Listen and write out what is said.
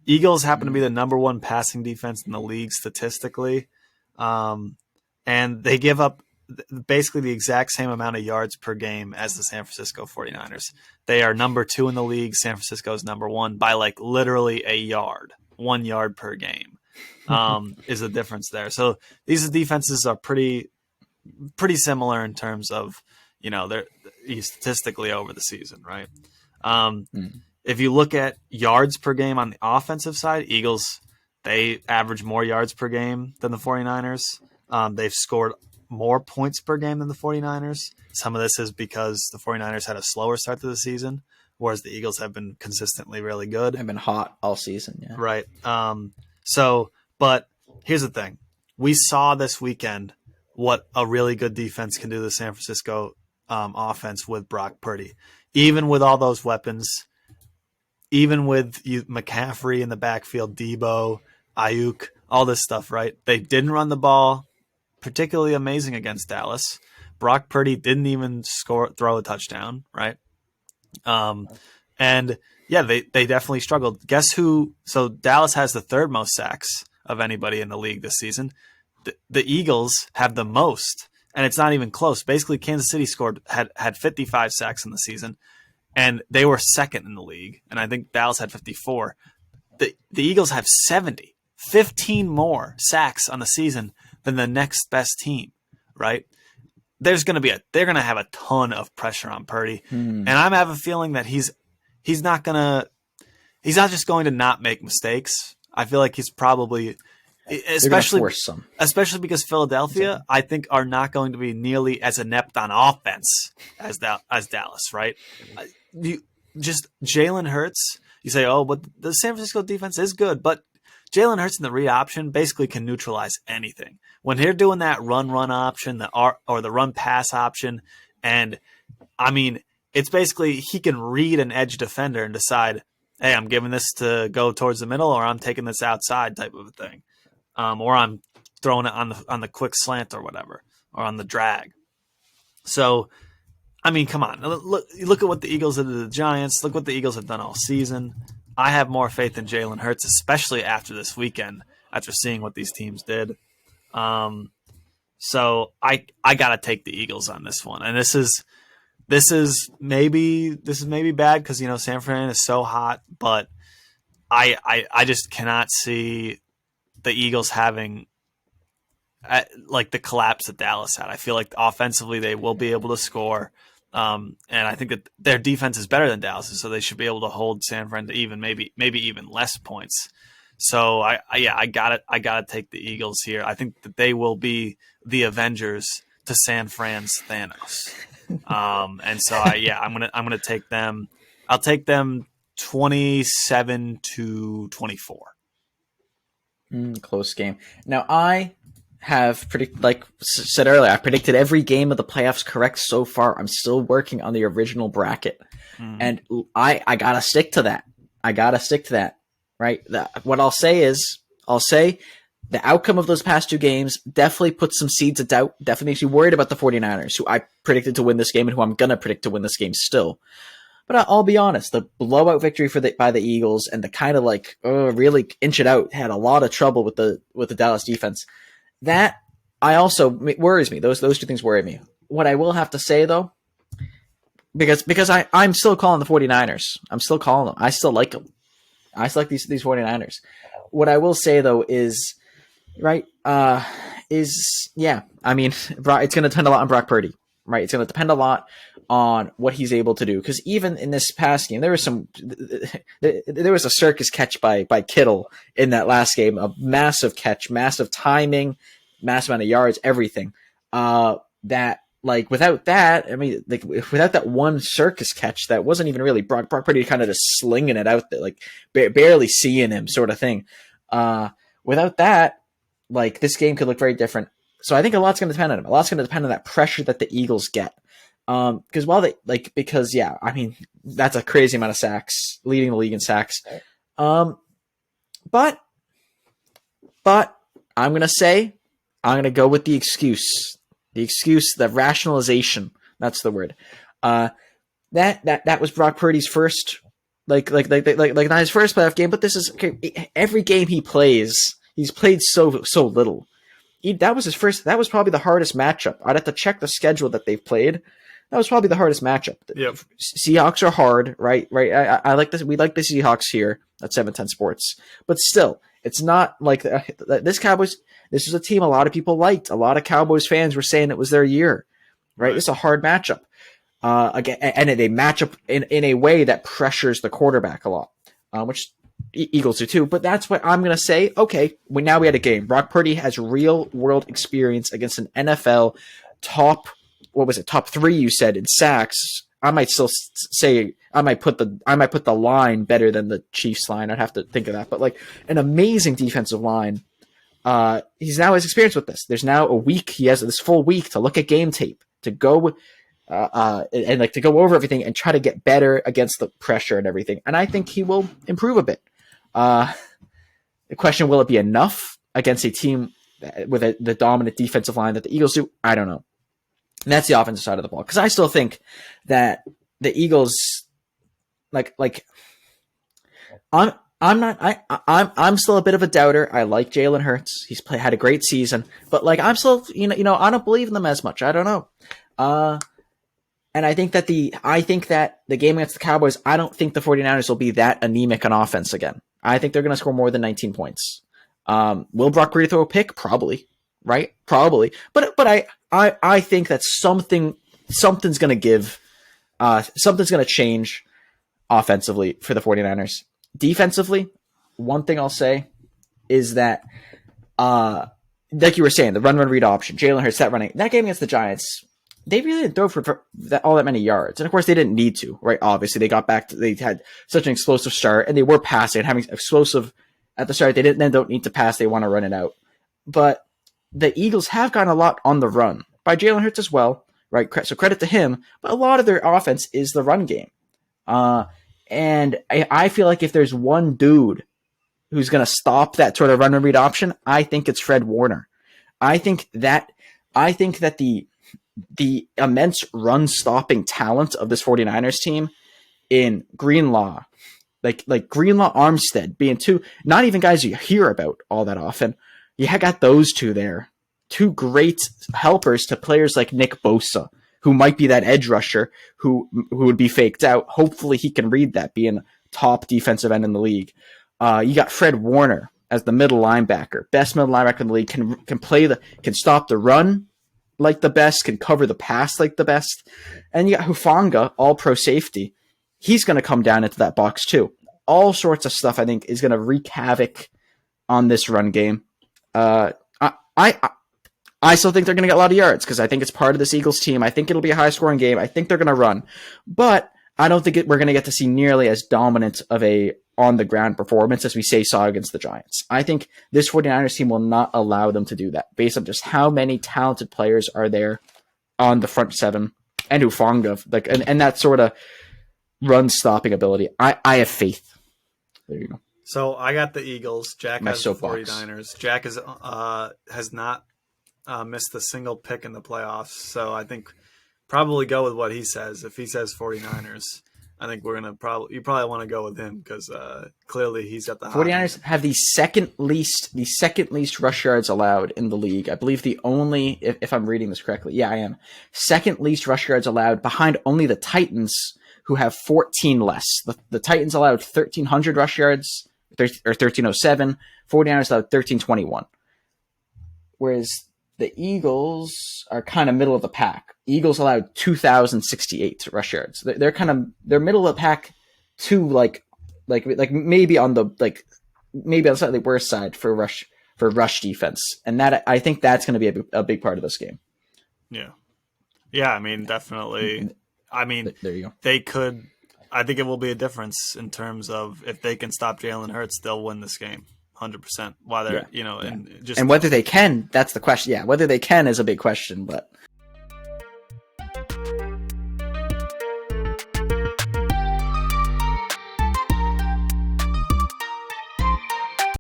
Eagles happen to be the number one passing defense in the league statistically. And they give up basically the exact same amount of yards per game as the San Francisco 49ers. They are number 2 in the league. San Francisco is number 1 by like literally a yard, 1 yard per game is the difference there. So these defenses are pretty similar in terms of, they're statistically over the season, right? If you look at yards per game on the offensive side, Eagles, they average more yards per game than the 49ers. They've scored more points per game than the 49ers. Some of this is because the 49ers had a slower start to the season, whereas the Eagles have been consistently really good. They've been hot all season, yeah. Right. But here's the thing. We saw this weekend what a really good defense can do to the San Francisco offense with Brock Purdy. Even with all those weapons, even with McCaffrey in the backfield, Debo, Ayuk, all this stuff, right? They didn't run the ball particularly amazing against Dallas. Brock Purdy didn't even throw a touchdown, right? And yeah, they definitely struggled. Guess who? So Dallas has the 3rd most sacks of anybody in the league this season. The Eagles have the most, and it's not even close. Basically, Kansas City had 55 sacks in the season, and they were 2nd in the league. And I think Dallas had 54. The Eagles have 70, 15 more sacks on the season than the next best team, right? They're going to have a ton of pressure on Purdy, and I have a feeling that he's not just going to not make mistakes. I feel like he's probably, especially because Philadelphia, I think, are not going to be nearly as inept on offense as Dallas, right? Just Jalen Hurts. You say, oh, but the San Francisco defense is good, but Jalen Hurts in the read option basically can neutralize anything. When they're doing that run option, or the run pass option, and I mean, it's basically he can read an edge defender and decide, hey, I'm giving this to go towards the middle, or I'm taking this outside type of a thing, or I'm throwing it on the quick slant or whatever, or on the drag. So, I mean, come on, look at what the Eagles did to the Giants. Look what the Eagles have done all season. I have more faith in Jalen Hurts, especially after this weekend, after seeing what these teams did. So I gotta take the Eagles on this one, and this is maybe bad because San Fran is so hot, but I just cannot see the Eagles having like the collapse that Dallas had. I feel like offensively they will be able to score. And I think that their defense is better than Dallas's, so they should be able to hold San Fran to maybe even less points. So I gotta take the Eagles here. I think that they will be the Avengers to San Fran's Thanos. And so I'm gonna take them. I'll take them 27-24. Close game. Now I have said earlier, I predicted every game of the playoffs correct so far. I'm still working on the original bracket, and I gotta stick to that. Right. What I'll say is, the outcome of those past 2 games definitely puts some seeds of doubt. Definitely makes you worried about the 49ers, who I predicted to win this game and who I'm gonna predict to win this game still. But I'll be honest, the blowout victory by the Eagles and the kind of really inch it out had a lot of trouble with the Dallas defense. That worries me. Those 2 things worry me. What I will have to say though, because I'm still calling the 49ers. I'm still calling them. I still like them. I select these 49ers. What I will say though is, right, I mean, it's going to depend a lot on Brock Purdy, right? It's going to depend a lot on what he's able to do. Because even in this past game, there was a circus catch by Kittle in that last game, a massive catch, massive timing, massive amount of yards, everything. Without that, I mean, without that one circus catch, that wasn't even really Brock Purdy kind of just slinging it out there, barely seeing him sort of thing. Without that, this game could look very different. So I think a lot's going to depend on him. A lot's going to depend on that pressure that the Eagles get. Because I mean, that's a crazy amount of sacks, leading the league in sacks. But I'm going to go with the excuse. The rationalization. That's the word. That was Brock Purdy's first not his first playoff game, but this is okay, every game he plays. He's played so little. That was his first. That was probably the hardest matchup. I'd have to check the schedule that they've played. That was probably the hardest matchup. Yep. Seahawks are hard, right? I like this. We like the Seahawks here at 710 Sports, but still, it's not like this Cowboys. This was a team a lot of people liked. A lot of Cowboys fans were saying it was their year, right? It's a hard matchup. Again, and they match up in a way that pressures the quarterback a lot, which Eagles do too. But that's what I'm going to say. Okay, now we had a game. Brock Purdy has real world experience against an NFL top 3, you said, in sacks. I might still say I might put the line better than the Chiefs line. I'd have to think of that. But like an amazing defensive line. He's now has experience with this. There's now a week. He has this full week to look at game tape, to go and like to go over everything and try to get better against the pressure and everything. And I think he will improve a bit. The question, will it be enough against a team with the dominant defensive line that the Eagles do? I don't know. And that's the offensive side of the ball. Because I still think that the Eagles, I'm still a bit of a doubter. I like Jalen Hurts. He's had a great season, but like I'm still, I don't believe in them as much. I don't know. And I think that the game against the Cowboys, I don't think the 49ers will be that anemic on offense again. I think they're going to score more than 19 points. Will Brock Purdy throw a pick? Probably, right? Probably. But I think that something's going to give, something's going to change offensively for the 49ers. Defensively, one thing I'll say is that, like you were saying, the run read option, Jalen Hurts, that game against the Giants, they really didn't throw for all that many yards. And of course, they didn't need to, right? Obviously, they got back they had such an explosive start, and they were passing and having explosive at the start. They don't need to pass. They want to run it out. But the Eagles have gotten a lot on the run by Jalen Hurts as well, right? So credit to him. But a lot of their offense is the run game. And I feel like if there's one dude who's going to stop that sort of run and read option, I think it's Fred Warner. I think that the immense run stopping talent of this 49ers team in Greenlaw, like Greenlaw, Armstead being two, not even guys you hear about all that often. You got those two there, two great helpers to players like Nick Bosa, who might be that edge rusher who would be faked out. Hopefully he can read that, being top defensive end in the league. You got Fred Warner as the middle linebacker, best middle linebacker in the league, can stop the run like the best, can cover the pass like the best. And you got Hufanga, all pro safety. He's going to come down into that box too. All sorts of stuff I think is going to wreak havoc on this run game. I still think they're going to get a lot of yards because I think it's part of this Eagles team. I think it'll be a high-scoring game. I think they're going to run. But I don't think we're going to get to see nearly as dominant of a on-the-ground performance as we saw against the Giants. I think this 49ers team will not allow them to do that based on just how many talented players are there on the front seven and Hufanga, and that sort of run-stopping ability. I have faith. There you go. So I got the Eagles. Jack has the soapbox. 49ers. Jack has not missed a single pick in the playoffs. So I think probably go with what he says. If he says 49ers, I think you probably want to go with him because clearly he's got the 49ers have the second least rush yards allowed in the league. I believe the only, if I'm reading this correctly, yeah, I am. Second least rush yards allowed behind only the Titans, who have 14 less. The Titans allowed 1,300 rush yards, or 1,307. 49ers allowed 1,321. Whereas the Eagles are kind of middle of the pack. Eagles allowed 2,068 rush yards. They're middle of the pack to like maybe on the maybe on the slightly worse side for rush defense. And that, I think that's going to be a big part of this game. Yeah. Yeah. I mean, definitely. I mean, there you go. They could. I think it will be a difference in terms of if they can stop Jalen Hurts, they'll win this game 100%. While they're, and just whether they can, that's the question. Yeah, whether they can is a big question. But